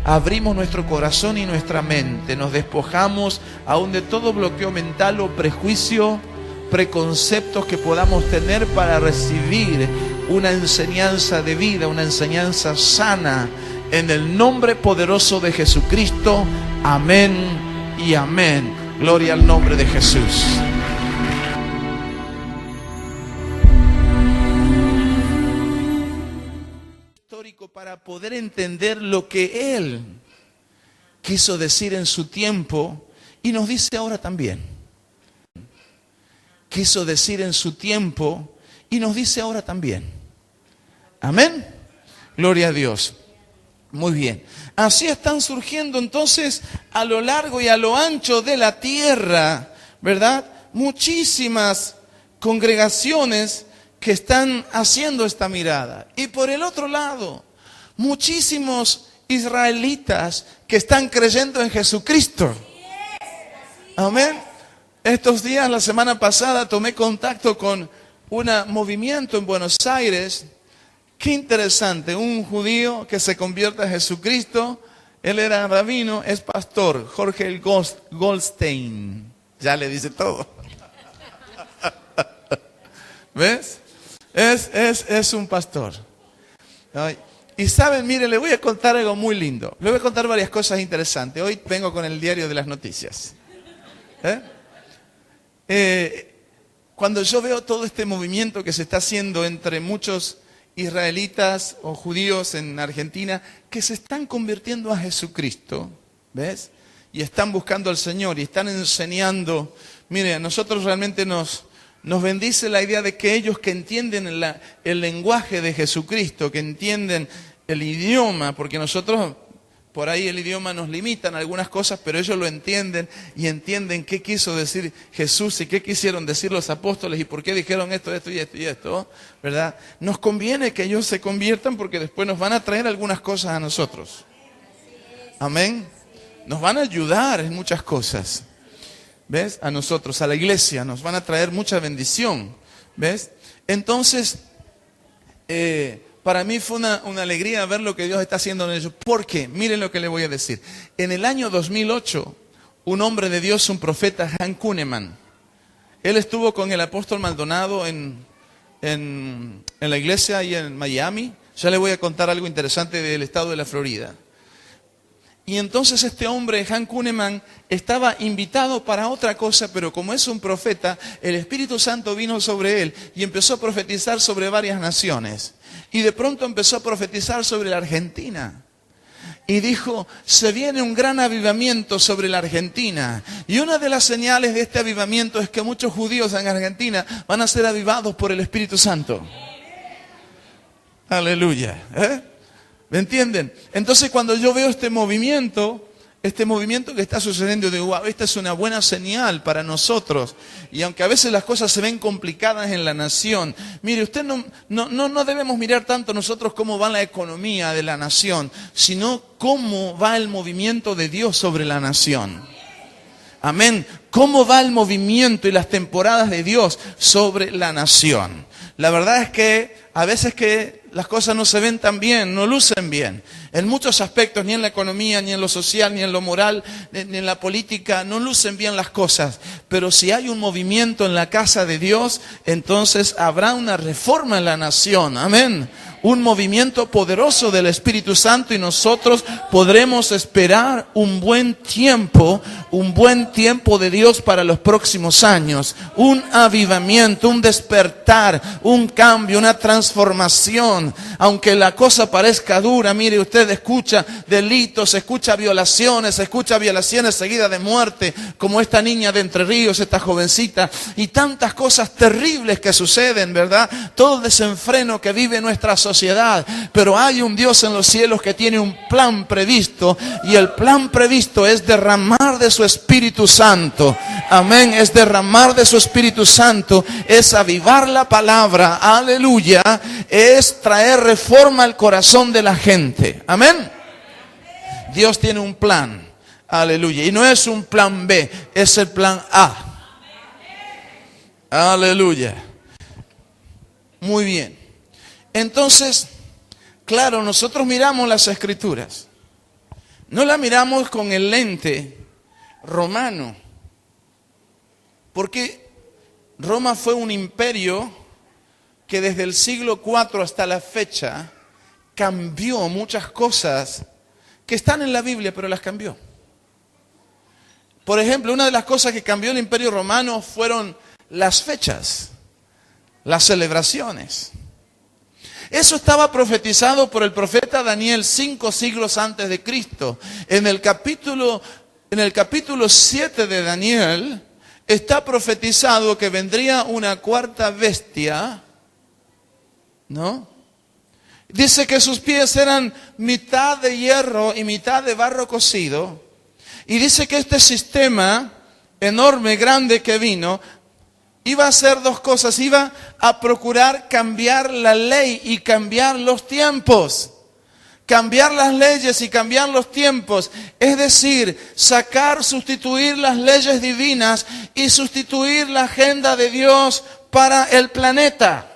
abrimos nuestro corazón y nuestra mente, nos despojamos aún de todo bloqueo mental o prejuicio, preconceptos que podamos tener para recibir una enseñanza de vida, una enseñanza sana, en el nombre poderoso de Jesucristo. Amén y amén. Gloria al nombre de Jesús. Histórico para poder entender lo que Él quiso decir en su tiempo y nos dice ahora también. Quiso decir en su tiempo y nos dice ahora también. Amén. Gloria a Dios. Muy bien. Así están surgiendo entonces a lo largo y a lo ancho de la tierra, ¿verdad? Muchísimas congregaciones que están haciendo esta mirada. Y por el otro lado, muchísimos israelitas que están creyendo en Jesucristo. Amén. Estos días, la semana pasada, tomé contacto con un movimiento en Buenos Aires. Qué interesante, un judío que se convierte a Jesucristo. Él era rabino, es pastor, Jorge Goldstein. Ya le dice todo. ¿Ves? Es un pastor. Ay. Y saben, miren, le voy a contar algo muy lindo. Le voy a contar varias cosas interesantes. Hoy vengo con el diario de las noticias. Cuando yo veo todo este movimiento que se está haciendo entre muchos israelitas o judíos en Argentina que se están convirtiendo a Jesucristo, ¿ves? Y están buscando al Señor y están enseñando. Mire, a nosotros realmente nos bendice la idea de que ellos que entienden el lenguaje de Jesucristo, que entienden el idioma, porque nosotros por ahí el idioma nos limita en algunas cosas, pero ellos lo entienden y entienden qué quiso decir Jesús y qué quisieron decir los apóstoles y por qué dijeron esto y esto, ¿verdad? Nos conviene que ellos se conviertan porque después nos van a traer algunas cosas a nosotros. Amén. Nos van a ayudar en muchas cosas. ¿Ves? A nosotros, a la iglesia, nos van a traer mucha bendición. ¿Ves? Entonces, para mí fue una alegría ver lo que Dios está haciendo en ellos. Porque, miren lo que le voy a decir. En el año 2008, un hombre de Dios, un profeta, Han Kuhneman, él estuvo con el apóstol Maldonado en la iglesia ahí en Miami. Ya le voy a contar algo interesante del estado de la Florida. Y entonces este hombre, Han Kuhneman, estaba invitado para otra cosa, pero como es un profeta, el Espíritu Santo vino sobre él y empezó a profetizar sobre varias naciones. Y de pronto empezó a profetizar sobre la Argentina. Y dijo, se viene un gran avivamiento sobre la Argentina. Y una de las señales de este avivamiento es que muchos judíos en Argentina van a ser avivados por el Espíritu Santo. Aleluya. ¿Me entienden? Entonces cuando yo veo este movimiento que está sucediendo, digo, wow, esta es una buena señal para nosotros. Y aunque a veces las cosas se ven complicadas en la nación, mire, usted no debemos mirar tanto nosotros cómo va la economía de la nación, sino cómo va el movimiento de Dios sobre la nación. Amén. ¿Cómo va el movimiento y las temporadas de Dios sobre la nación? La verdad es que a veces que las cosas no se ven tan bien, no lucen bien. En muchos aspectos, ni en la economía, ni en lo social, ni en lo moral, ni en la política, no lucen bien las cosas. Pero si hay un movimiento en la casa de Dios, entonces habrá una reforma en la nación. Amén. Un movimiento poderoso del Espíritu Santo y nosotros podremos esperar un buen tiempo de Dios para los próximos años. Un avivamiento, un despertar, un cambio, una transformación. Aunque la cosa parezca dura, mire, usted escucha delitos, escucha violaciones seguidas de muerte, como esta niña de Entre Ríos, esta jovencita, y tantas cosas terribles que suceden, ¿verdad? Todo el desenfreno que vive nuestra sociedad. Pero hay un Dios en los cielos que tiene un plan previsto, y el plan previsto es derramar de su Espíritu Santo. Amén. Es derramar de su Espíritu Santo, es avivar la palabra, aleluya, es traer reforma al corazón de la gente. Amén. Dios tiene un plan, aleluya, y no es un plan B, es el plan A. Aleluya. Muy bien. Entonces, claro, nosotros miramos las Escrituras, no la miramos con el lente romano, porque Roma fue un imperio que desde el siglo IV hasta la fecha cambió muchas cosas que están en la Biblia, pero las cambió. Por ejemplo, una de las cosas que cambió el Imperio Romano fueron las fechas, las celebraciones. Eso estaba profetizado por el profeta Daniel 5 siglos antes de Cristo. En el capítulo 7 de Daniel está profetizado que vendría una cuarta bestia, ¿no? Dice que sus pies eran mitad de hierro y mitad de barro cocido. Y dice que este sistema enorme, grande que vino, iba a hacer dos cosas. Iba a procurar cambiar la ley y cambiar los tiempos. Cambiar las leyes y cambiar los tiempos. Es decir, sustituir las leyes divinas y sustituir la agenda de Dios para el planeta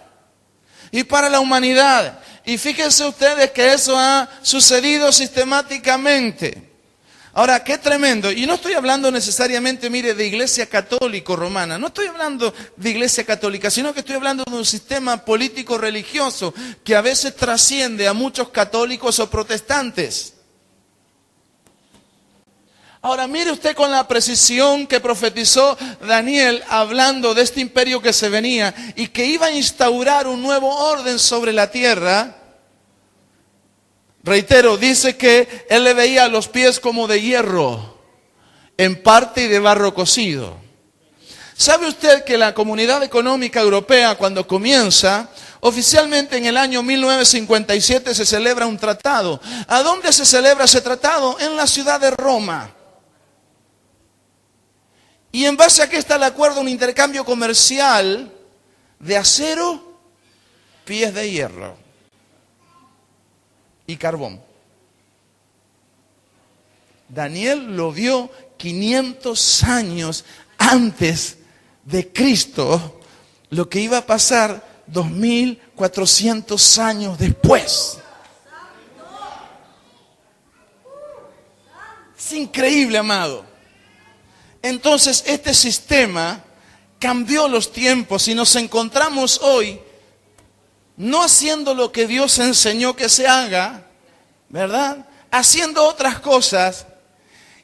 y para la humanidad. Y fíjense ustedes que eso ha sucedido sistemáticamente. Ahora, qué tremendo. Y no estoy hablando necesariamente, mire, de iglesia católica romana. No estoy hablando de iglesia católica, sino que estoy hablando de un sistema político religioso que a veces trasciende a muchos católicos o protestantes. Ahora, mire usted con la precisión que profetizó Daniel hablando de este imperio que se venía y que iba a instaurar un nuevo orden sobre la tierra. Reitero, dice que él le veía los pies como de hierro, en parte y de barro cocido. ¿Sabe usted que la Comunidad Económica Europea, cuando comienza, oficialmente en el año 1957 se celebra un tratado? ¿A dónde se celebra ese tratado? En la ciudad de Roma. Y en base a qué está el acuerdo, un intercambio comercial de acero, pies de hierro y carbón. Daniel lo vio 500 años antes de Cristo, lo que iba a pasar 2400 años después. Es increíble, amado. Entonces, este sistema cambió los tiempos y nos encontramos hoy no haciendo lo que Dios enseñó que se haga, ¿verdad? Haciendo otras cosas.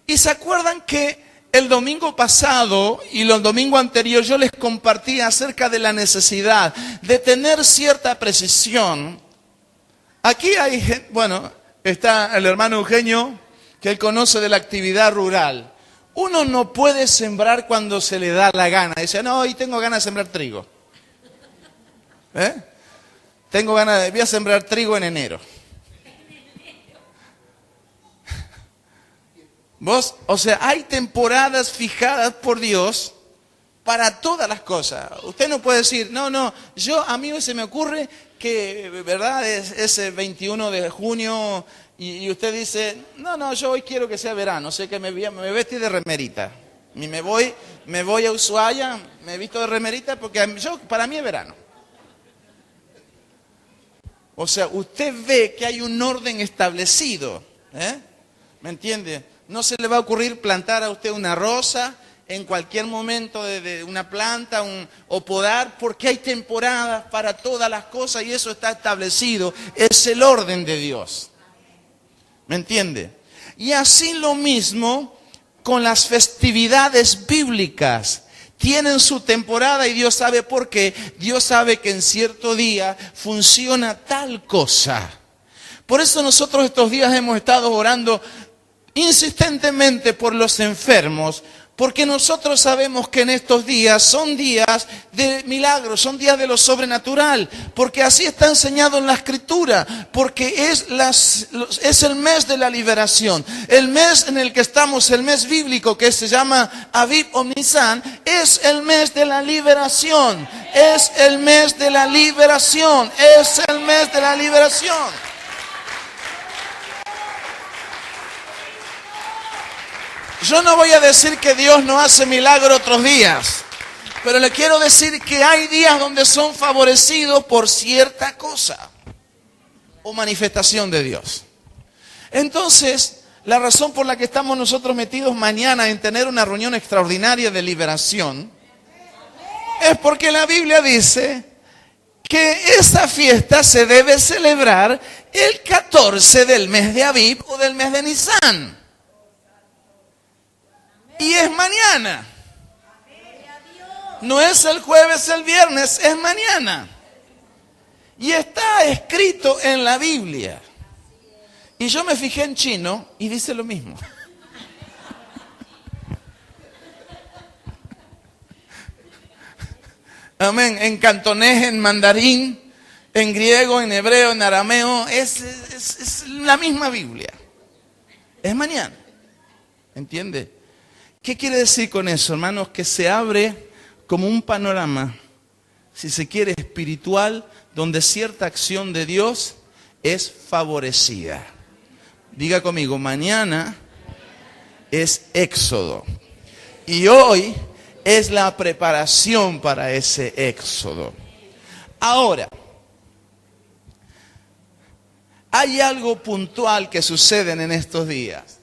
Y se acuerdan que el domingo pasado y el domingo anterior yo les compartí acerca de la necesidad de tener cierta precisión. Aquí hay, bueno, está el hermano Eugenio, que él conoce de la actividad rural. Uno no puede sembrar cuando se le da la gana. Dice, no, hoy tengo ganas de sembrar trigo. Tengo ganas voy a sembrar trigo en enero. ¿Vos? O sea, hay temporadas fijadas por Dios para todas las cosas. Usted no puede decir, no, a mí se me ocurre que, ¿verdad? Es el 21 de junio y usted dice, no, yo hoy quiero que sea verano, o sea que me vestí de remerita. Y me voy a Ushuaia, me visto de remerita porque para mí es verano. O sea, usted ve que hay un orden establecido, ¿me entiende? No se le va a ocurrir plantar a usted una rosa en cualquier momento de una planta o podar, porque hay temporadas para todas las cosas y eso está establecido. Es el orden de Dios. ¿Me entiende? Y así lo mismo con las festividades bíblicas. Tienen su temporada y Dios sabe por qué. Dios sabe que en cierto día funciona tal cosa. Por eso nosotros estos días hemos estado orando insistentemente por los enfermos, porque nosotros sabemos que en estos días son días de milagros, son días de lo sobrenatural, porque así está enseñado en la Escritura, porque es el mes de la liberación, el mes en el que estamos, el mes bíblico que se llama Aviv o Nisan, es el mes de la liberación, es el mes de la liberación, es el mes de la liberación. Yo no voy a decir que Dios no hace milagros otros días, pero le quiero decir que hay días donde son favorecidos por cierta cosa o manifestación de Dios. Entonces, La razón por la que estamos nosotros metidos mañana en tener una reunión extraordinaria de liberación es porque la Biblia dice que esa fiesta se debe celebrar el 14 del mes de Abib o del mes de Nisan. Y es mañana. No es el jueves, el viernes, es mañana. Y está escrito en la Biblia. Y yo me fijé en chino y dice lo mismo. Amén. En cantonés, en mandarín, en griego, en hebreo, en arameo. Es la misma Biblia. Es mañana. ¿Entiende? ¿Qué quiere decir con eso, hermanos? Que se abre como un panorama, si se quiere, espiritual, donde cierta acción de Dios es favorecida. Diga conmigo, mañana es Éxodo. Y hoy es la preparación para ese Éxodo. Ahora, hay algo puntual que sucede en estos días.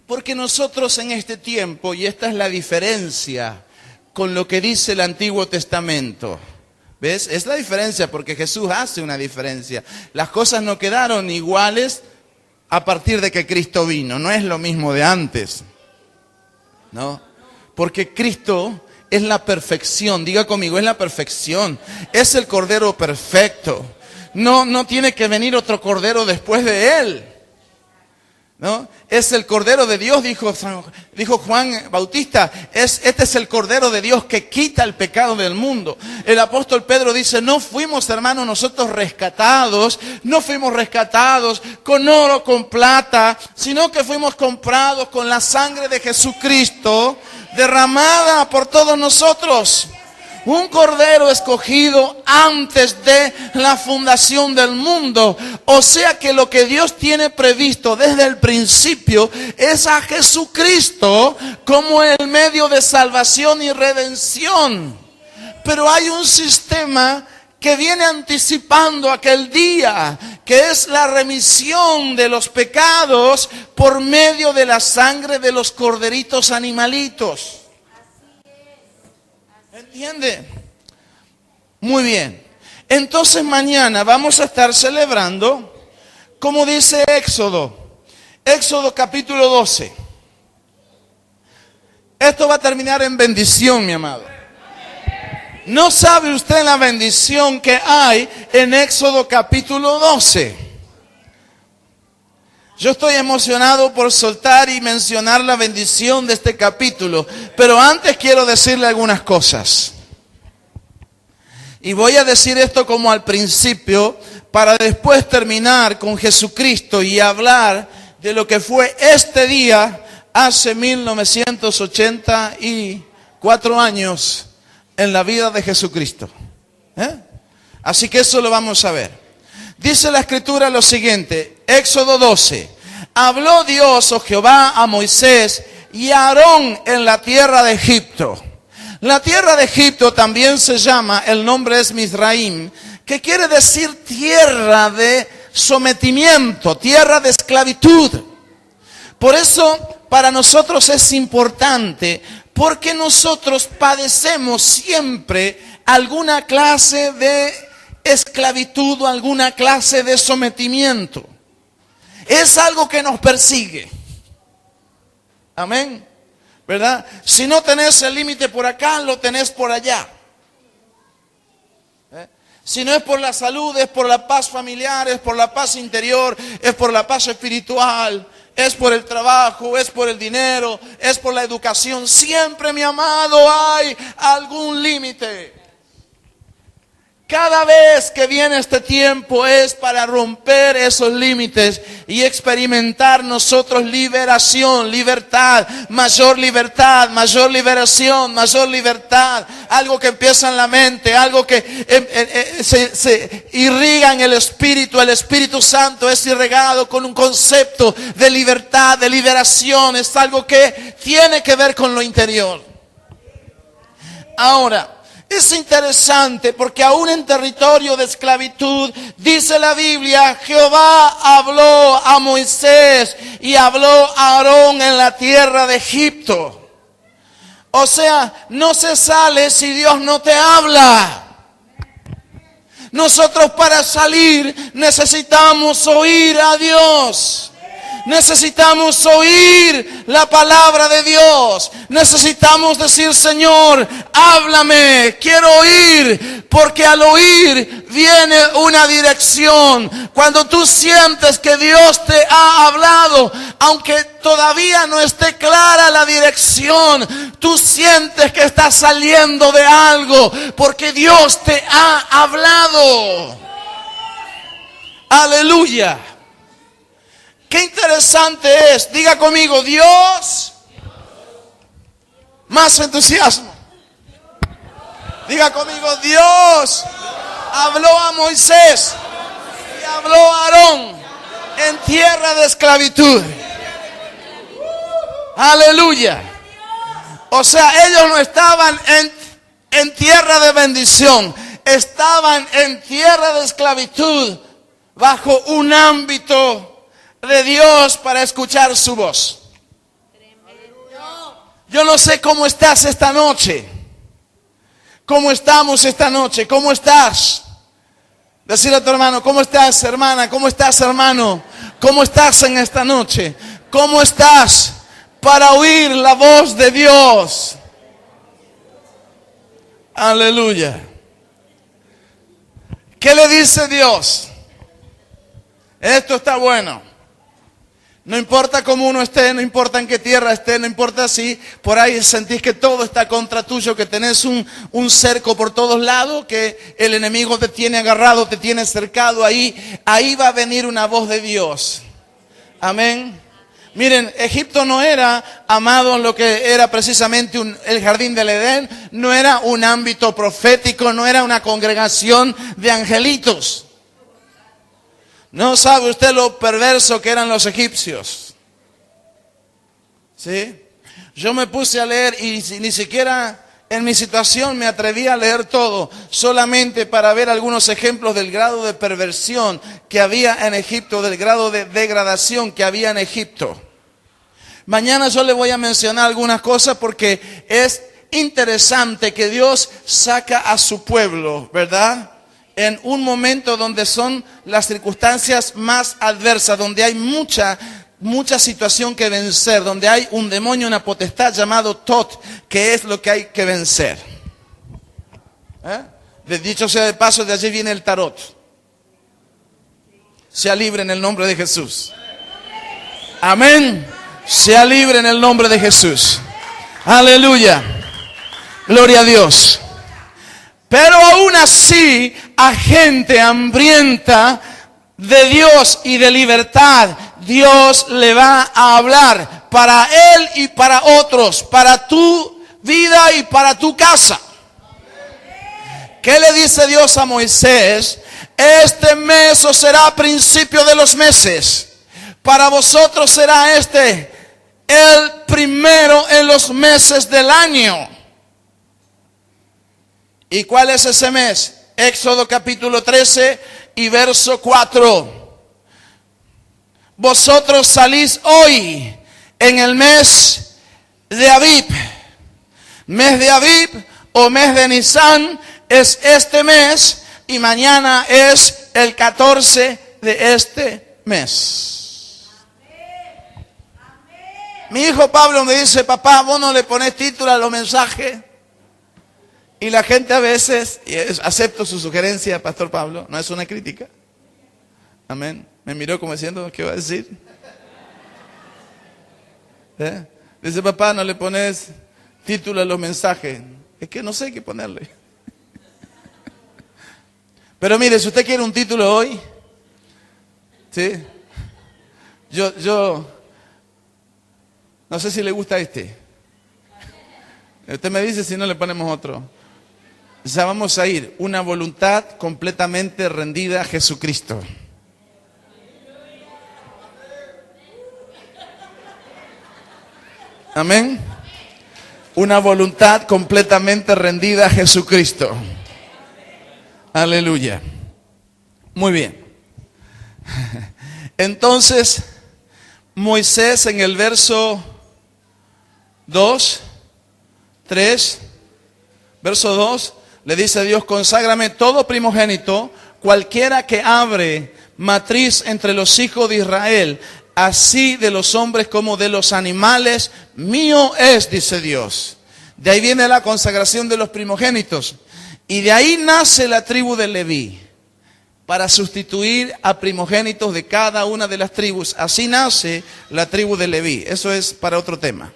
Porque nosotros en este tiempo, y esta es la diferencia con lo que dice el Antiguo Testamento. ¿Ves? Es la diferencia porque Jesús hace una diferencia. Las cosas no quedaron iguales a partir de que Cristo vino. No es lo mismo de antes. ¿No? Porque Cristo es la perfección. Diga conmigo, es la perfección. Es el Cordero perfecto. No tiene que venir otro Cordero después de Él. ¿No? Es el Cordero de Dios, dijo Juan Bautista. Este es el Cordero de Dios que quita el pecado del mundo. El apóstol Pedro dice, no fuimos, hermanos, nosotros rescatados. No fuimos rescatados con oro, con plata, sino que fuimos comprados con la sangre de Jesucristo derramada por todos nosotros. Un cordero escogido antes de la fundación del mundo. O sea que lo que Dios tiene previsto desde el principio es a Jesucristo como el medio de salvación y redención. Pero hay un sistema que viene anticipando aquel día, que es la remisión de los pecados por medio de la sangre de los corderitos animalitos. ¿Entiende? Muy bien. Entonces mañana vamos a estar celebrando, como dice Éxodo. Éxodo capítulo 12. Esto va a terminar en bendición, mi amado. ¿No sabe usted la bendición que hay en Éxodo capítulo 12? Yo estoy emocionado por soltar y mencionar la bendición de este capítulo, pero antes quiero decirle algunas cosas. Y voy a decir esto como al principio, para después terminar con Jesucristo y hablar de lo que fue este día hace 1984 años en la vida de Jesucristo. Así que eso lo vamos a ver. Dice la Escritura lo siguiente, Éxodo 12. Habló Dios, o Jehová, a Moisés y a Aarón en la tierra de Egipto. La tierra de Egipto también se llama, el nombre es Mizraim, que quiere decir tierra de sometimiento, tierra de esclavitud. Por eso para nosotros es importante, porque nosotros padecemos siempre alguna clase de esclavitud o alguna clase de sometimiento. Es algo que nos persigue. Amén. ¿Verdad? Si no tenés el límite por acá, lo tenés por allá. Si no es por la salud, es por la paz familiar, es por la paz interior, es por la paz espiritual, es por el trabajo, es por el dinero, es por la educación. Siempre, mi amado, hay algún límite. Cada vez que viene este tiempo es para romper esos límites y experimentar nosotros liberación, libertad, mayor liberación, mayor libertad. Algo que empieza en la mente, algo que se irriga en el Espíritu Santo es irrigado con un concepto de libertad, de liberación. Es algo que tiene que ver con lo interior. Ahora, Es interesante porque aún en territorio de esclavitud, dice la Biblia, Jehová habló a Moisés y habló a Aarón en la tierra de Egipto. O sea, no se sale si Dios no te habla. Nosotros para salir necesitamos oír a Dios. Necesitamos oír la palabra de Dios. Necesitamos decir, Señor, háblame, quiero oír, porque al oír viene una dirección. Cuando tú sientes que Dios te ha hablado, aunque todavía no esté clara la dirección, tú sientes que estás saliendo de algo, porque Dios te ha hablado. Aleluya. Qué interesante es. Diga conmigo, Dios. Más entusiasmo. Diga conmigo, Dios habló a Moisés y habló a Aarón en tierra de esclavitud. Aleluya. O sea, ellos no estaban en tierra de bendición. Estaban en tierra de esclavitud bajo un ámbito de Dios para escuchar su voz. Yo no sé cómo estás esta noche. ¿Cómo estamos esta noche? ¿Cómo estás? Decirle a tu hermano, ¿cómo estás, hermana? ¿Cómo estás, hermano? ¿Cómo estás en esta noche? ¿Cómo estás para oír la voz de Dios? Aleluya. ¿Qué le dice Dios? Esto está bueno. No importa cómo uno esté, no importa en qué tierra esté, no importa si por ahí sentís que todo está contra tuyo, que tenés un cerco por todos lados, que el enemigo te tiene agarrado, te tiene cercado, ahí va a venir una voz de Dios. Amén. Miren, Egipto no era, amado, lo que era precisamente el jardín del Edén, no era un ámbito profético, no era una congregación de angelitos. No sabe usted lo perverso que eran los egipcios. ¿Sí? Yo me puse a leer y ni siquiera en mi situación me atreví a leer todo, solamente para ver algunos ejemplos del grado de perversión que había en Egipto, del grado de degradación que había en Egipto. Mañana yo le voy a mencionar algunas cosas porque es interesante que Dios saca a su pueblo, ¿verdad? En un momento donde son las circunstancias más adversas, donde hay mucha situación que vencer, donde hay un demonio, una potestad llamado Tot, que es lo que hay que vencer. De dicho sea de paso, de allí viene el tarot. Sea libre en el nombre de Jesús. Amén. Sea libre en el nombre de Jesús. Aleluya. Gloria a Dios. Pero aún así, a gente hambrienta de Dios y de libertad, Dios le va a hablar para él y para otros, para tu vida y para tu casa. ¿Qué le dice Dios a Moisés? Este mes os será principio de los meses. Para vosotros será este el primero en los meses del año. ¿Y cuál es ese mes? Éxodo capítulo 13 y verso 4. Vosotros salís hoy en el mes de Abib. Mes de Abib o mes de Nisan es este mes y mañana es el 14 de este mes. Mi hijo Pablo me dice, papá, vos no le pones título a los mensajes. Y la gente a veces, y acepto su sugerencia, Pastor Pablo, no es una crítica. Amén. Me miró como diciendo, ¿qué va a decir? Dice, papá, no le pones título a los mensajes. Es que no sé qué ponerle. Pero mire, si usted quiere un título hoy, ¿sí? Yo no sé si le gusta este. Usted me dice si no le ponemos otro. Ya vamos a ir, una voluntad completamente rendida a Jesucristo. Amén. una voluntad completamente rendida a Jesucristo. Aleluya. Muy bien. Entonces, Moisés en el verso 2, 3, verso 2, le dice a Dios: conságrame todo primogénito, cualquiera que abre matriz entre los hijos de Israel, así de los hombres como de los animales, mío es, dice Dios. De ahí viene la consagración de los primogénitos. Y de ahí nace la tribu de Leví, para sustituir a primogénitos de cada una de las tribus. Así nace la tribu de Leví. Eso es para otro tema.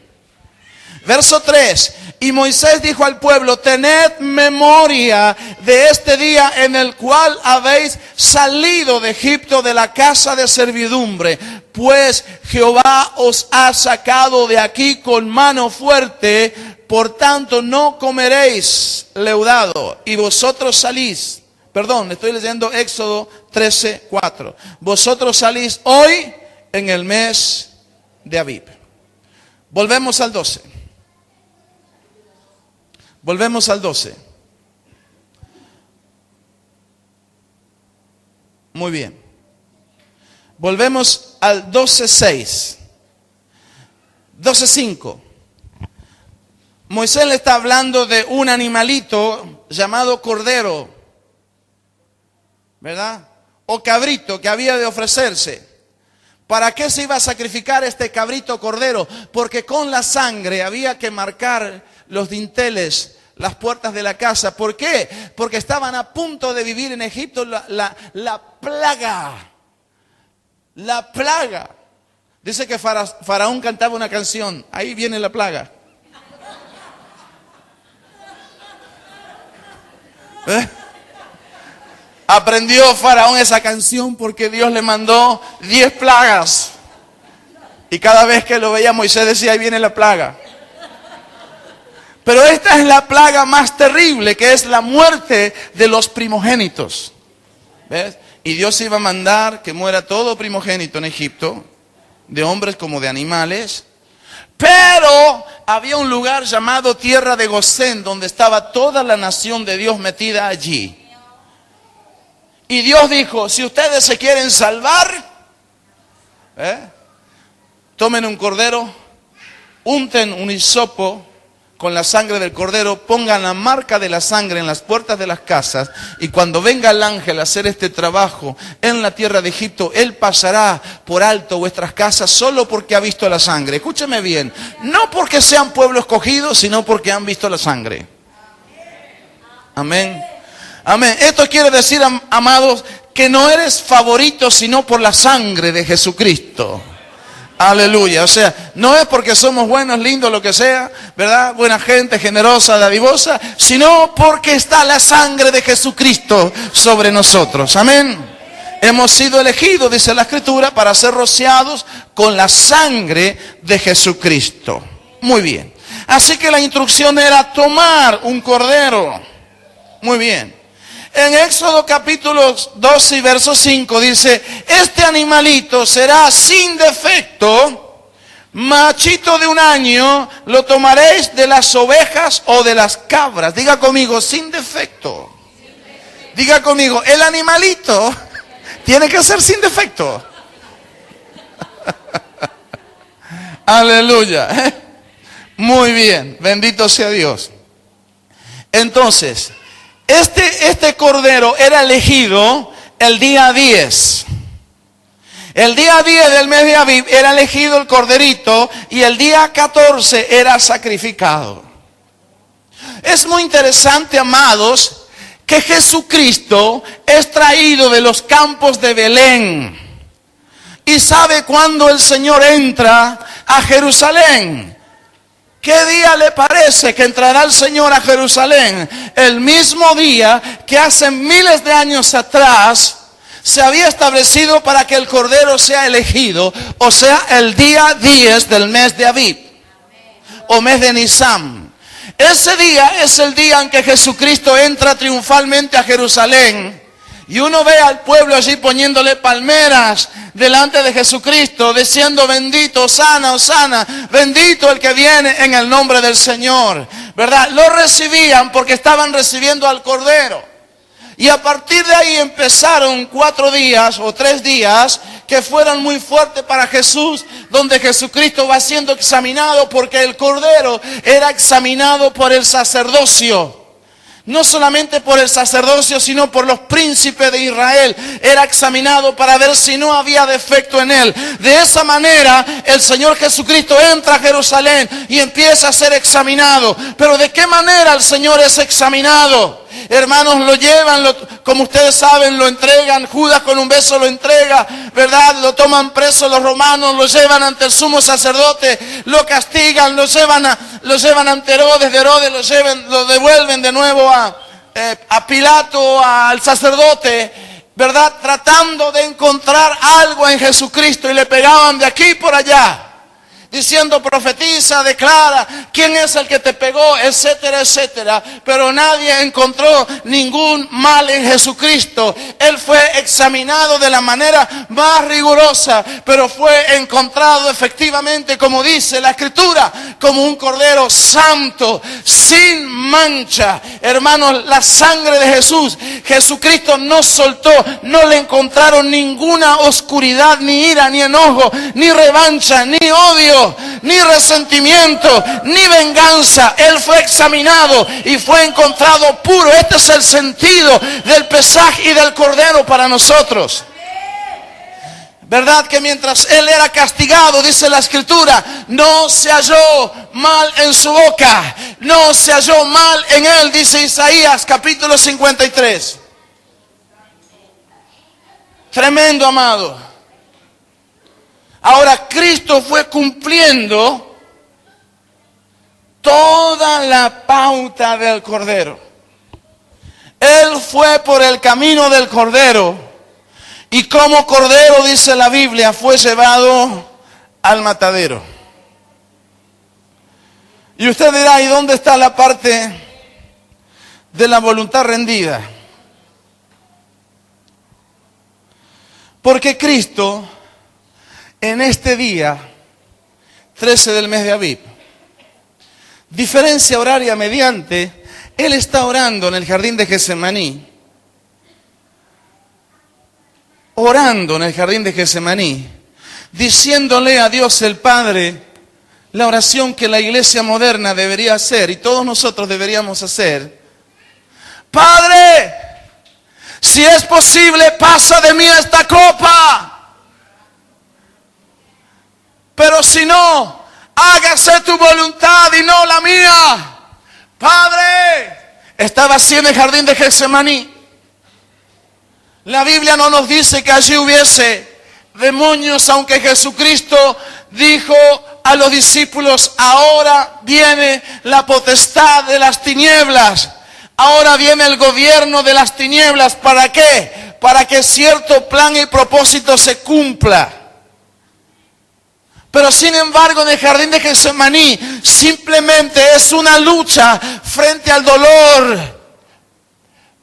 Verso 3, y Moisés dijo al pueblo: tened memoria de este día en el cual habéis salido de Egipto, de la casa de servidumbre, pues Jehová os ha sacado de aquí con mano fuerte, por tanto no comeréis leudado, y vosotros salís. Perdón, estoy leyendo Éxodo 13:4. Vosotros salís hoy en el mes de Abib. Volvemos al 12. Volvemos al 12. Muy bien. Volvemos al 12:6. 12:5. Moisés le está hablando de un animalito llamado cordero, ¿verdad? O cabrito que había de ofrecerse. ¿Para qué se iba a sacrificar este cabrito cordero? Porque con la sangre había que marcar los dinteles, las puertas de la casa. ¿Por qué? Porque estaban a punto de vivir en Egipto la plaga. La plaga. Dice que Faraón cantaba una canción: ahí viene la plaga. Aprendió Faraón esa canción porque Dios le mandó 10 plagas. Y cada vez que lo veía Moisés decía: ahí viene la plaga. Pero esta es la plaga más terrible, que es la muerte de los primogénitos. ¿Ves? Y Dios iba a mandar que muera todo primogénito en Egipto, de hombres como de animales. Pero había un lugar llamado Tierra de Gosén, donde estaba toda la nación de Dios metida allí. Y Dios dijo: si ustedes se quieren salvar, tomen un cordero, unten un hisopo con la sangre del cordero, pongan la marca de la sangre en las puertas de las casas, y cuando venga el ángel a hacer este trabajo en la tierra de Egipto, él pasará por alto vuestras casas solo porque ha visto la sangre. Escúcheme bien, no porque sean pueblo escogido, sino porque han visto la sangre. Amén. Amén. Esto quiere decir, amados, que no eres favorito sino por la sangre de Jesucristo. Aleluya. O sea, no es porque somos buenos, lindos, lo que sea, ¿verdad? Buena gente, generosa, dadivosa, sino porque está la sangre de Jesucristo sobre nosotros. Amén. Hemos sido elegidos, dice la Escritura, para ser rociados con la sangre de Jesucristo. Muy bien. Así que la instrucción era tomar un cordero. Muy bien. En Éxodo capítulo 12 y verso 5 dice: este animalito será sin defecto, machito de 1 año, lo tomaréis de las ovejas o de las cabras. Diga conmigo: sin defecto. Diga conmigo: el animalito tiene que ser sin defecto. Aleluya. Muy bien, bendito sea Dios. Entonces, este cordero era elegido el día 10. El día 10 del mes de Abib era elegido el corderito, y el día 14 era sacrificado. Es muy interesante, amados, que Jesucristo es traído de los campos de Belén. ¿Y sabe cuándo el Señor entra a Jerusalén? ¿Qué día le parece que entrará el Señor a Jerusalén? El mismo día que hace miles de años atrás se había establecido para que el Cordero sea elegido. O sea, el día 10 del mes de Abib, o mes de Nisan. Ese día es el día en que Jesucristo entra triunfalmente a Jerusalén. Y uno ve al pueblo allí poniéndole palmeras delante de Jesucristo, diciendo bendito, Hosana, Hosana, bendito el que viene en el nombre del Señor, ¿verdad? Lo recibían porque estaban recibiendo al Cordero. Y a partir de ahí empezaron 4 días o 3 días que fueron muy fuertes para Jesús, donde Jesucristo va siendo examinado porque el Cordero era examinado por el sacerdocio. No solamente por el sacerdocio, sino por los príncipes de Israel. Era examinado para ver si no había defecto en él. De esa manera, el Señor Jesucristo entra a Jerusalén y empieza a ser examinado. Pero ¿de qué manera el Señor es examinado? Hermanos, lo llevan, como ustedes saben, lo entregan. Judas con un beso lo entrega, ¿verdad? Lo toman preso los romanos, lo llevan ante el sumo sacerdote, lo castigan, lo llevan ante Herodes, de Herodes lo devuelven de nuevo a Pilato, al sacerdote, ¿verdad? Tratando de encontrar algo en Jesucristo, y le pegaban de aquí por allá, diciendo profetiza, declara, quién es el que te pegó, etcétera, etcétera. Pero nadie encontró ningún mal en Jesucristo. Él fue examinado de la manera más rigurosa, pero fue encontrado efectivamente, como dice la Escritura, como un cordero santo, sin mancha. Hermanos, la sangre de Jesús, Jesucristo no soltó, no le encontraron ninguna oscuridad, ni ira, ni enojo, ni revancha, ni odio, ni resentimiento, ni venganza. Él fue examinado y fue encontrado puro. Este es el sentido del Pesaj y del Cordero para nosotros. ¿Verdad que mientras Él era castigado, dice la Escritura, no se halló mal en su boca, no se halló mal en Él, dice Isaías capítulo 53. Tremendo, amado. Ahora, Cristo fue cumpliendo toda la pauta del Cordero. Él fue por el camino del Cordero, y como Cordero, dice la Biblia, fue llevado al matadero. Y usted dirá, ¿y dónde está la parte de la voluntad rendida? Porque Cristo, en este día, 13 del mes de Abib, diferencia horaria mediante, Él está orando en el jardín de Getsemaní. Orando en el jardín de Getsemaní, diciéndole a Dios el Padre la oración que la iglesia moderna debería hacer y todos nosotros deberíamos hacer. Padre, si es posible, pasa de mí esta copa. Pero si no, hágase tu voluntad y no la mía. Padre, estaba así en el jardín de Getsemaní. La Biblia no nos dice que allí hubiese demonios, aunque Jesucristo dijo a los discípulos, ahora viene la potestad de las tinieblas. Ahora viene el gobierno de las tinieblas. ¿Para qué? Para que cierto plan y propósito se cumpla. Pero sin embargo, en el jardín de Getsemaní simplemente es una lucha frente al dolor,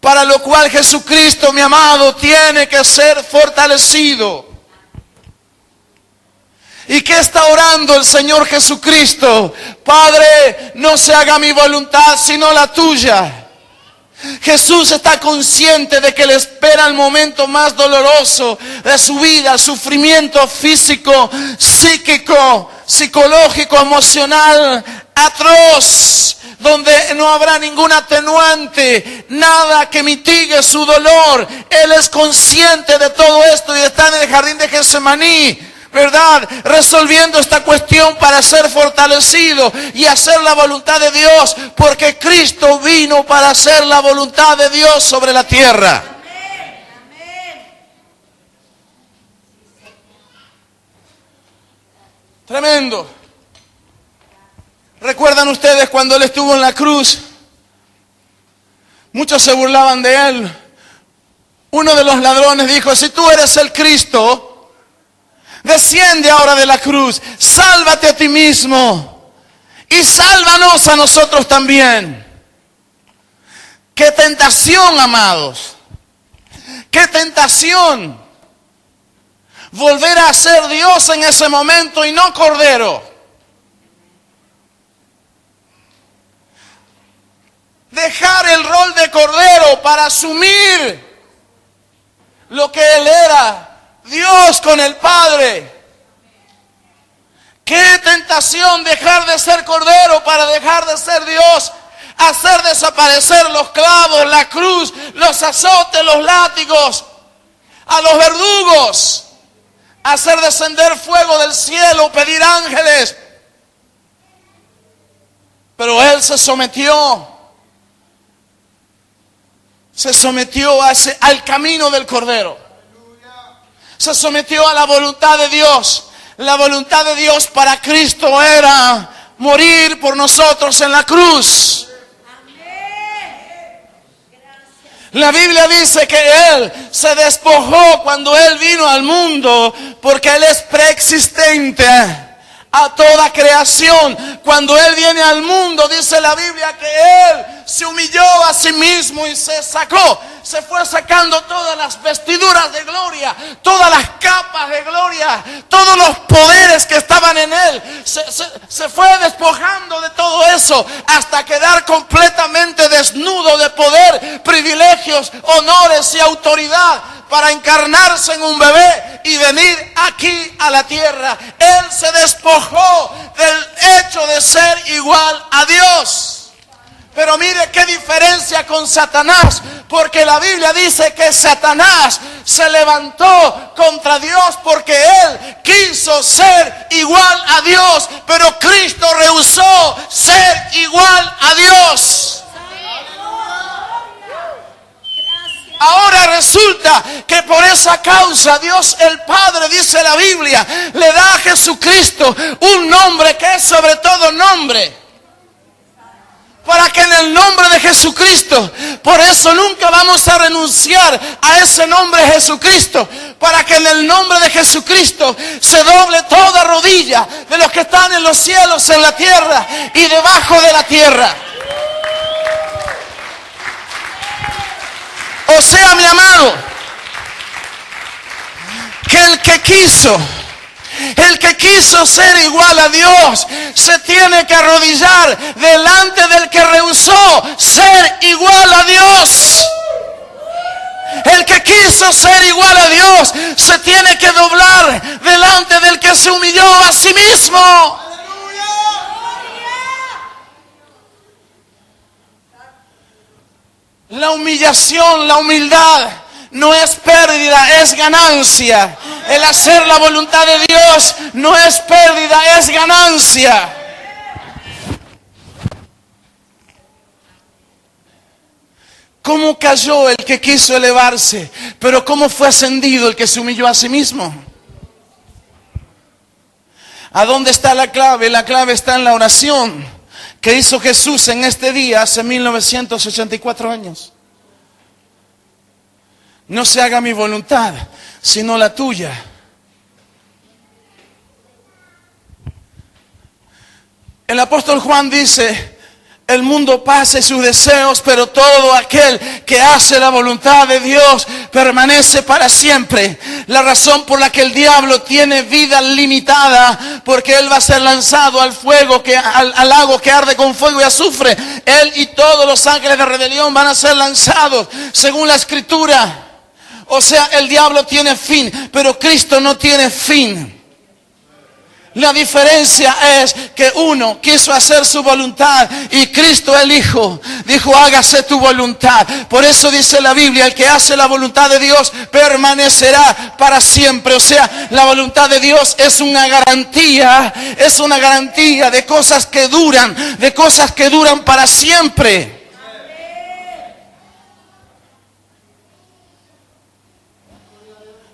para lo cual Jesucristo, mi amado, tiene que ser fortalecido. ¿Y qué está orando el Señor Jesucristo? Padre, no se haga mi voluntad sino la tuya. Jesús está consciente de que le espera el momento más doloroso de su vida, sufrimiento físico, psíquico, psicológico, emocional, atroz, donde no habrá ningún atenuante, nada que mitigue su dolor. Él es consciente de todo esto y está en el jardín de Getsemaní, ¿verdad? Resolviendo esta cuestión para ser fortalecido y hacer la voluntad de Dios, porque Cristo vino para hacer la voluntad de Dios sobre la tierra. Amén. Amén. Tremendo. ¿Recuerdan ustedes cuando Él estuvo en la cruz? Muchos se burlaban de Él. Uno de los ladrones dijo, si tú eres el Cristo, desciende ahora de la cruz, sálvate a ti mismo y sálvanos a nosotros también. ¡Qué tentación, amados! Qué tentación volver a ser Dios en ese momento y no cordero. Dejar el rol de cordero para asumir lo que Él era, Dios con el Padre. Qué tentación dejar de ser cordero para dejar de ser Dios. Hacer desaparecer los clavos, la cruz, los azotes, los látigos, a los verdugos. Hacer descender fuego del cielo, pedir ángeles. Pero Él se sometió. Se sometió al camino del Cordero. Se sometió a la voluntad de Dios. La voluntad de Dios para Cristo era morir por nosotros en la cruz. La Biblia dice que Él se despojó cuando Él vino al mundo, porque Él es preexistente a toda creación. Cuando Él viene al mundo, dice la Biblia que Él se humilló a sí mismo y se fue sacando todas las vestiduras de gloria, todas las capas de gloria, todos los poderes que estaban en Él. Se fue despojando de todo eso hasta quedar completamente desnudo de poder, privilegios, honores y autoridad, para encarnarse en un bebé y venir aquí a la tierra. Él se despojó del hecho de ser igual a Dios. Pero mire qué diferencia con Satanás, porque la Biblia dice que Satanás se levantó contra Dios porque él quiso ser igual a Dios, pero Cristo rehusó ser igual a Dios. Ahora resulta que por esa causa Dios el Padre, dice la Biblia, le da a Jesucristo un nombre que es sobre todo nombre. Para que en el nombre de Jesucristo, por eso nunca vamos a renunciar a ese nombre Jesucristo, para que en el nombre de Jesucristo se doble toda rodilla de los que están en los cielos, en la tierra y debajo de la tierra. O sea, mi amado, que el que quiso ser igual a Dios se tiene que arrodillar delante del que rehusó ser igual a Dios. El que quiso ser igual a Dios se tiene que doblar delante del que se humilló a sí mismo. La humillación, la humildad no es pérdida, es ganancia. El hacer la voluntad de Dios no es pérdida, es ganancia. ¿Cómo cayó el que quiso elevarse? Pero ¿cómo fue ascendido el que se humilló a sí mismo? ¿A dónde está la clave? La clave está en la oración que hizo Jesús en este día hace 1984 años. No se haga mi voluntad, sino la tuya. El apóstol Juan dice: el mundo pasa y sus deseos, pero todo aquel que hace la voluntad de Dios permanece para siempre. La razón por la que el diablo tiene vida limitada, porque él va a ser lanzado al fuego, al lago que arde con fuego y azufre. Él y todos los ángeles de rebelión van a ser lanzados, según la Escritura. O sea, el diablo tiene fin, pero Cristo no tiene fin. La diferencia es que uno quiso hacer su voluntad y Cristo el Hijo dijo: hágase tu voluntad. Por eso dice la Biblia: el que hace la voluntad de Dios permanecerá para siempre. O sea, la voluntad de Dios es una garantía de cosas que duran para siempre.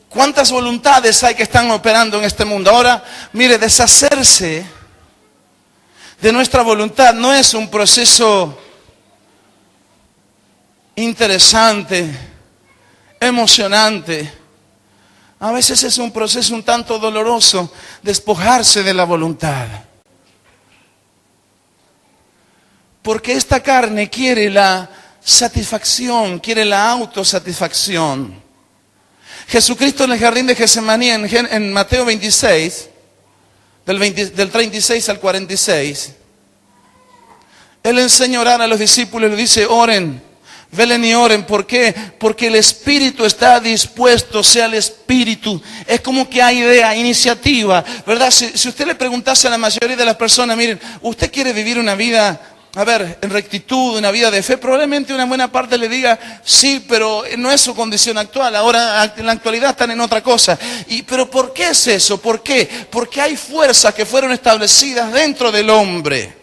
¿Cuántas voluntades hay que están operando en este mundo? Ahora, mire, deshacerse de nuestra voluntad no es un proceso interesante, emocionante. A veces es un proceso un tanto doloroso, despojarse de la voluntad. Porque esta carne quiere la satisfacción, quiere la autosatisfacción. Jesucristo en el jardín de Getsemaní, en Mateo 26, del 36 al 46, Él enseña a orar a los discípulos y le dice, oren, velen y oren. ¿Por qué? Porque el espíritu está dispuesto, sea el espíritu. Es como que hay idea, iniciativa, ¿verdad? Si usted le preguntase a la mayoría de las personas, miren, ¿usted quiere vivir una vida, en rectitud, una vida de fe? Probablemente una buena parte le diga, sí, pero no es su condición actual. Ahora, en la actualidad están en otra cosa. ¿Pero por qué es eso? ¿Por qué? Porque hay fuerzas que fueron establecidas dentro del hombre.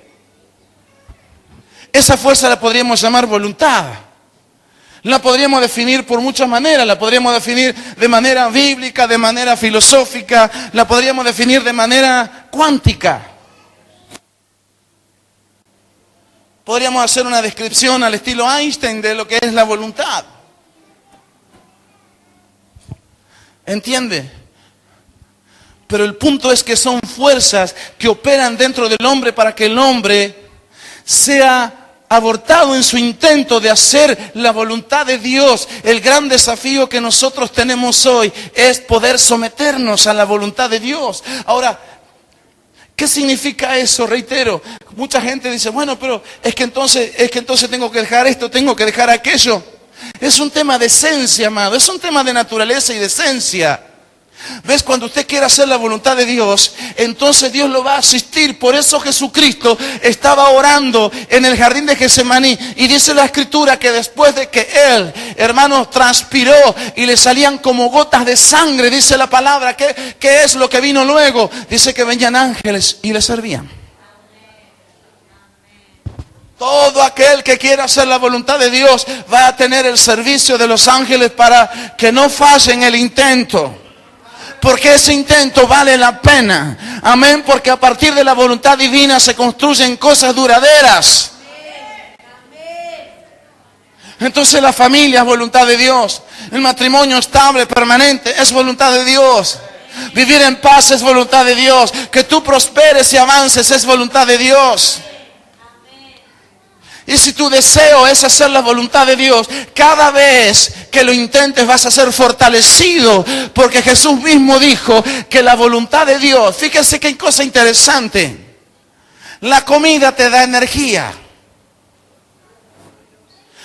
Esa fuerza la podríamos llamar voluntad. La podríamos definir por muchas maneras. La podríamos definir de manera bíblica, de manera filosófica. La podríamos definir de manera cuántica. Podríamos hacer una descripción al estilo Einstein de lo que es la voluntad. ¿Entiende? Pero el punto es que son fuerzas que operan dentro del hombre para que el hombre sea abortado en su intento de hacer la voluntad de Dios. El gran desafío que nosotros tenemos hoy es poder someternos a la voluntad de Dios. Ahora, ¿qué significa eso? Reitero, mucha gente dice, bueno, pero es que entonces tengo que dejar esto, tengo que dejar aquello. Es un tema de esencia, amado, es un tema de naturaleza y de esencia. ¿Ves? Cuando usted quiere hacer la voluntad de Dios, entonces Dios lo va a asistir. Por eso Jesucristo estaba orando en el jardín de Getsemaní. Y dice la Escritura que después de que Él, hermanos, transpiró y le salían como gotas de sangre, dice la palabra, ¿qué es lo que vino luego? Dice que venían ángeles y le servían. Todo aquel que quiera hacer la voluntad de Dios va a tener el servicio de los ángeles para que no falle en el intento. Porque ese intento vale la pena. Amén. Porque a partir de la voluntad divina se construyen cosas duraderas. Entonces la familia es voluntad de Dios. El matrimonio estable, permanente, es voluntad de Dios. Vivir en paz es voluntad de Dios. Que tú prosperes y avances es voluntad de Dios. Y si tu deseo es hacer la voluntad de Dios, cada vez que lo intentes vas a ser fortalecido. Porque Jesús mismo dijo que la voluntad de Dios, fíjese qué cosa interesante. La comida te da energía.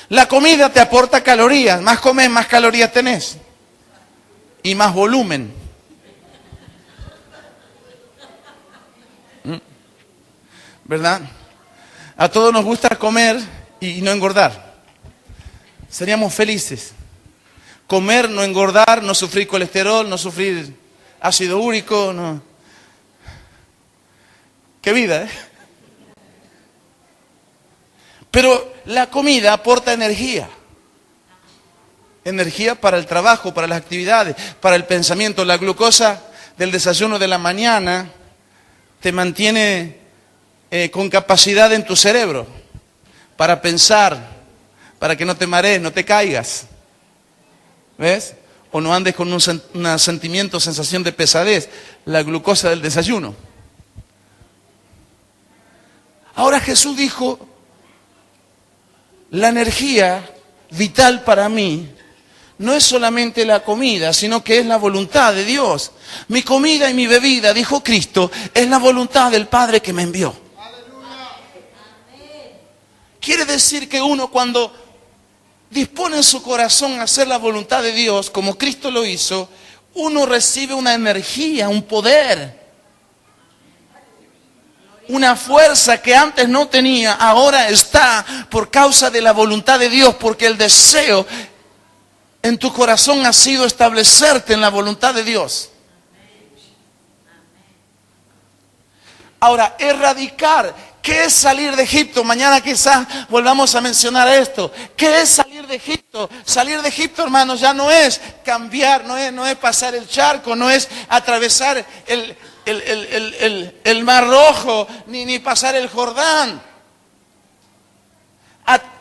La comida te aporta calorías. Más comes, más calorías tenés. Y más volumen. ¿Verdad? A todos nos gusta comer y no engordar. Seríamos felices. Comer, no engordar, no sufrir colesterol, no sufrir ácido úrico. No. Qué vida, ¿eh? Pero la comida aporta energía. Energía para el trabajo, para las actividades, para el pensamiento. La glucosa del desayuno de la mañana te mantiene con capacidad en tu cerebro para pensar, para que no te marees, no te caigas. ¿Ves? O no andes con un sentimiento, sensación de pesadez. La glucosa del desayuno. Ahora Jesús dijo, la energía vital para mí no es solamente la comida, sino que es la voluntad de Dios. Mi comida y mi bebida, dijo Cristo, es la voluntad del Padre que me envió. Quiere decir que uno cuando dispone en su corazón a hacer la voluntad de Dios, como Cristo lo hizo, uno recibe una energía, un poder, una fuerza que antes no tenía, ahora está por causa de la voluntad de Dios, porque el deseo en tu corazón ha sido establecerte en la voluntad de Dios. Ahora, erradicar. ¿Qué es salir de Egipto? Mañana quizás volvamos a mencionar esto. ¿Qué es salir de Egipto? Salir de Egipto, hermanos, ya no es cambiar, no es pasar el charco, no es atravesar el Mar Rojo, ni pasar el Jordán.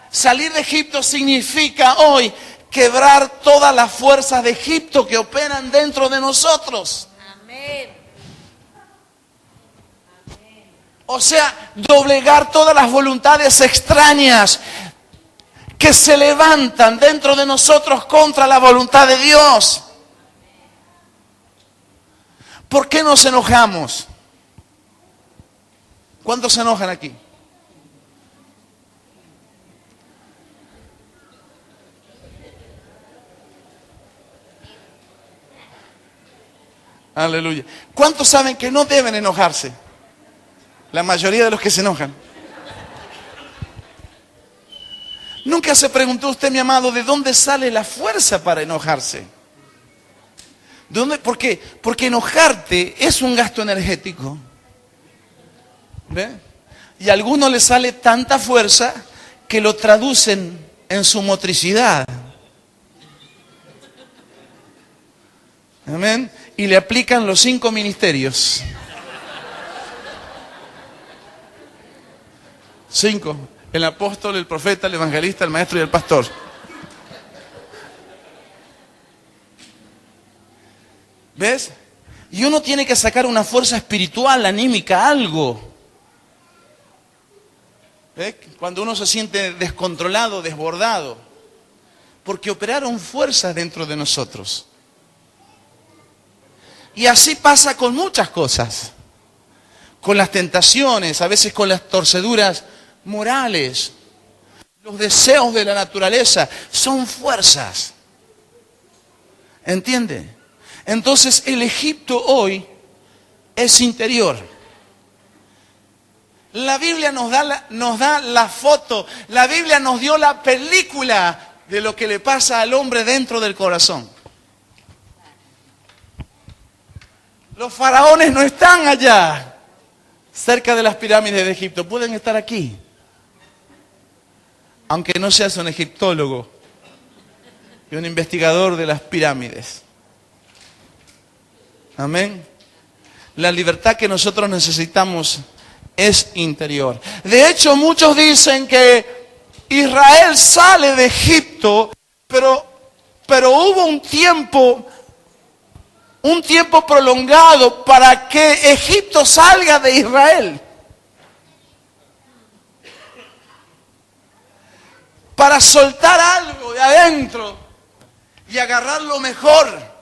Salir de Egipto significa hoy quebrar todas las fuerzas de Egipto que operan dentro de nosotros. Amén. O sea, doblegar todas las voluntades extrañas que se levantan dentro de nosotros contra la voluntad de Dios. ¿Por qué nos enojamos? ¿Cuántos se enojan aquí? Aleluya. ¿Cuántos saben que no deben enojarse? La mayoría de los que se enojan. ¿Nunca se preguntó usted, mi amado, de dónde sale la fuerza para enojarse? ¿De dónde? ¿Por qué? Porque enojarte es un gasto energético. ¿Ve? Y a algunos les sale tanta fuerza que lo traducen en su motricidad. Amén. Y le aplican los 5 ministerios. 5. El apóstol, el profeta, el evangelista, el maestro y el pastor. ¿Ves? Y uno tiene que sacar una fuerza espiritual, anímica, algo. ¿Ves? Cuando uno se siente descontrolado, desbordado. Porque operaron fuerzas dentro de nosotros. Y así pasa con muchas cosas. Con las tentaciones, a veces con las torceduras morales. Los deseos de la naturaleza son fuerzas. ¿Entiende? Entonces el Egipto hoy es interior. La Biblia nos da la foto, la Biblia nos dio la película de lo que le pasa al hombre dentro del corazón. Los faraones no están allá, cerca de las pirámides de Egipto, pueden estar aquí. Aunque no seas un egiptólogo y un investigador de las pirámides. Amén. La libertad que nosotros necesitamos es interior. De hecho, muchos dicen que Israel sale de Egipto, pero hubo un tiempo prolongado para que Egipto salga de Israel. Para soltar algo de adentro y agarrar lo mejor.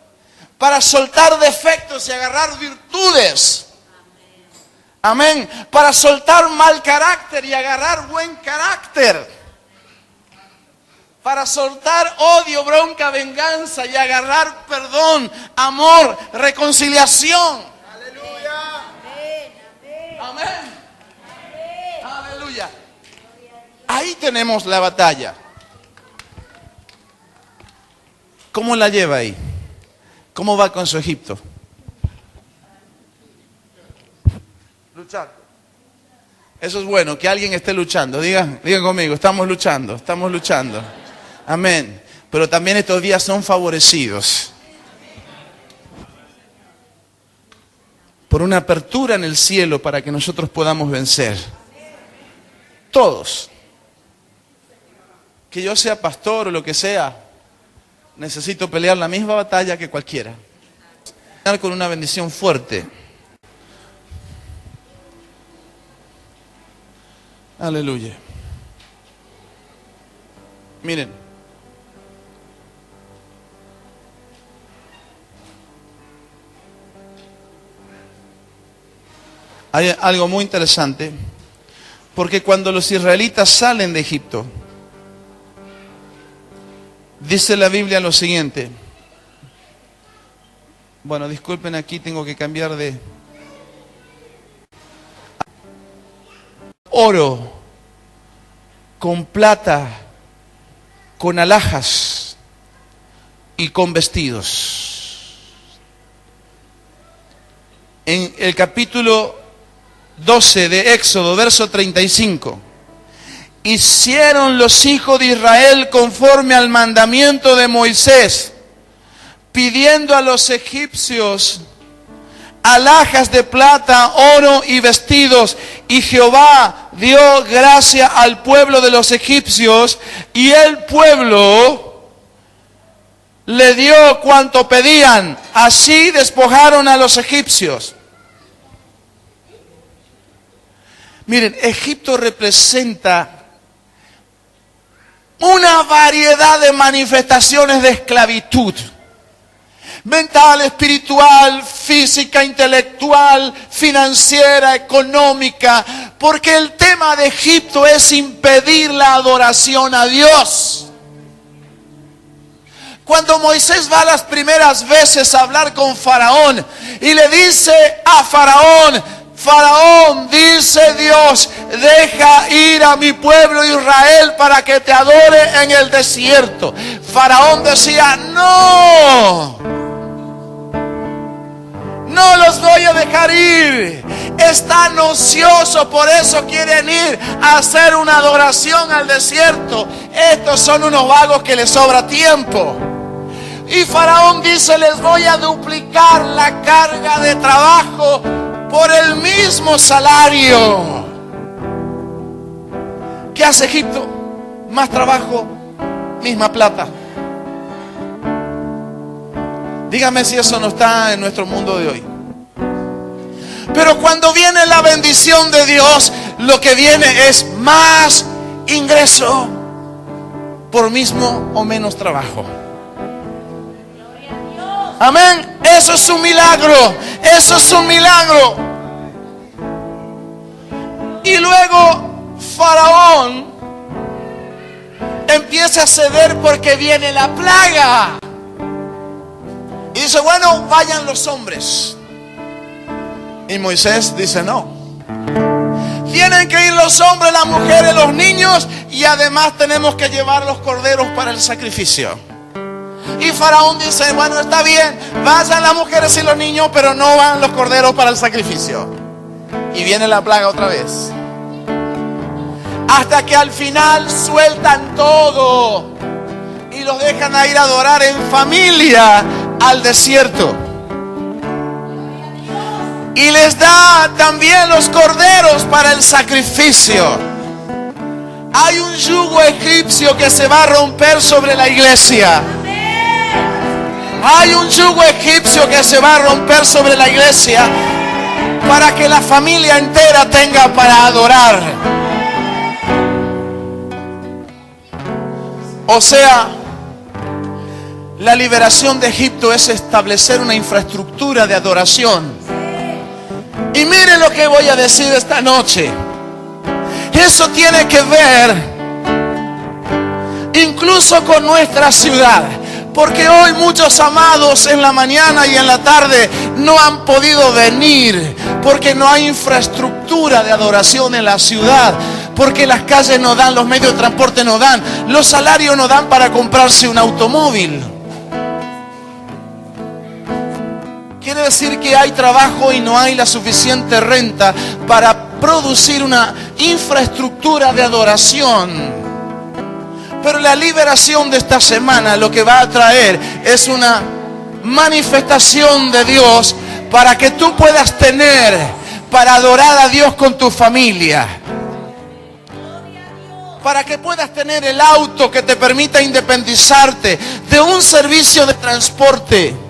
Para soltar defectos y agarrar virtudes. Amén. Para soltar mal carácter y agarrar buen carácter. Para soltar odio, bronca, venganza y agarrar perdón, amor, reconciliación. Aleluya. Amén. Aleluya. Ahí tenemos la batalla. ¿Cómo la lleva ahí? ¿Cómo va con su Egipto? Luchar. Eso es bueno, que alguien esté luchando. Digan conmigo, estamos luchando. Amén. Pero también estos días son favorecidos por una apertura en el cielo para que nosotros podamos vencer. Todos. Que yo sea pastor o lo que sea, necesito pelear la misma batalla que cualquiera. Con una bendición fuerte. Aleluya. Miren. Hay algo muy interesante. Porque cuando los israelitas salen de Egipto, dice la Biblia lo siguiente. Bueno, disculpen, aquí tengo que cambiar de... Oro, con plata, con alhajas y con vestidos. En el capítulo 12 de Éxodo, verso 35. Hicieron los hijos de Israel conforme al mandamiento de Moisés, pidiendo a los egipcios alhajas de plata, oro y vestidos. Y Jehová dio gracia al pueblo de los egipcios, y el pueblo le dio cuanto pedían. Así despojaron a los egipcios. Miren, Egipto representa una variedad de manifestaciones de esclavitud. mental, espiritual, física, intelectual, financiera, económica, porque el tema de Egipto es impedir la adoración a Dios. Cuando Moisés va las primeras veces a hablar con Faraón y le dice a Faraón, Faraón, dice Dios, deja ir a mi pueblo Israel para que te adore en el desierto. Faraón decía, no los voy a dejar ir. Están ociosos, por eso quieren ir a hacer una adoración al desierto. Estos son unos vagos que les sobra tiempo. Y Faraón dice, les voy a duplicar la carga de trabajo por el mismo salario. ¿Qué hace Egipto? Más trabajo, misma plata. Dígame si eso no está en nuestro mundo de hoy. Pero cuando viene la bendición de Dios, lo que viene es más ingreso por mismo o menos trabajo. Amén. Eso es un milagro. Eso es un milagro. Y luego Faraón empieza a ceder porque viene la plaga. Y dice, bueno, vayan los hombres. Y Moisés dice, no. Tienen que ir los hombres, las mujeres, los niños. Y además tenemos que llevar los corderos para el sacrificio. Y Faraón dice, bueno, está bien, vayan las mujeres y los niños, pero no van los corderos para el sacrificio. Y viene la plaga otra vez. Hasta que al final sueltan todo y los dejan a ir a adorar en familia al desierto. Y les da también los corderos para el sacrificio. Hay un yugo egipcio que se va a romper sobre la iglesia. Hay un yugo egipcio que se va a romper sobre la iglesia para que la familia entera tenga para adorar. O sea, la liberación de Egipto es establecer una infraestructura de adoración. Y miren lo que voy a decir esta noche. Eso tiene que ver incluso con nuestra ciudad. Porque hoy muchos amados en la mañana y en la tarde no han podido venir. Porque no hay infraestructura de adoración en la ciudad. Porque las calles no dan, los medios de transporte no dan. Los salarios no dan para comprarse un automóvil. Quiere decir que hay trabajo y no hay la suficiente renta para producir una infraestructura de adoración. Pero la liberación de esta semana lo que va a traer es una manifestación de Dios para que tú puedas tener para adorar a Dios con tu familia. Para que puedas tener el auto que te permita independizarte de un servicio de transporte.